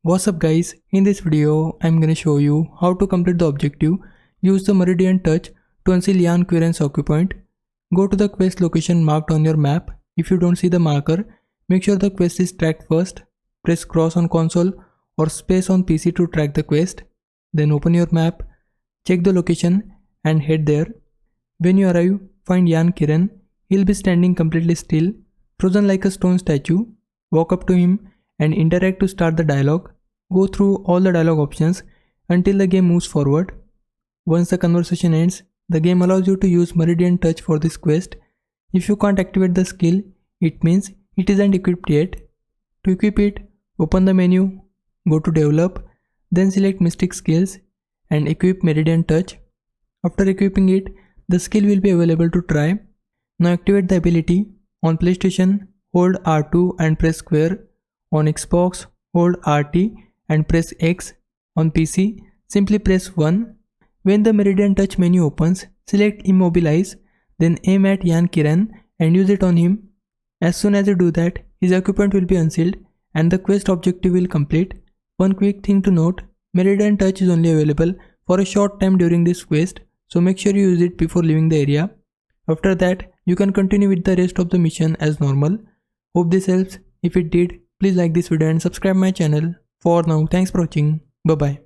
What's up guys, in this video I'm gonna show you how to complete the objective. Use the Meridian touch to unseal Qiren's acupoint. Go to the quest location marked on your map. If you don't see the marker, make sure the quest is tracked first. Press cross on console or space on PC to track the quest. Then open your map, check the location and head there. When you arrive, find Qiren. He'll be standing completely still, frozen like a stone statue. Walk up to him and interact to start the dialogue. Go through all the dialogue options until the game moves forward. Once the conversation ends, the game allows you to use Meridian touch for this quest. If you can't activate the skill, it means it isn't equipped yet. To equip it, open the menu, go to develop, then select mystic skills and equip Meridian touch. After equipping it, the skill will be available to try. Now activate the ability. On PlayStation, hold R2 and press square. On Xbox, hold RT and press X. On PC, simply press 1. When the Meridian touch menu opens, select Immobilize, then aim at Qiren and use it on him. As soon as you do that, his acupoint will be unsealed and the quest objective will complete. One quick thing to note, Meridian touch is only available for a short time during this quest, so make sure you use it before leaving the area. After that, you can continue with the rest of the mission as normal. Hope this helps. If it did, please like this video and subscribe my channel. For now, thanks for watching. Bye bye.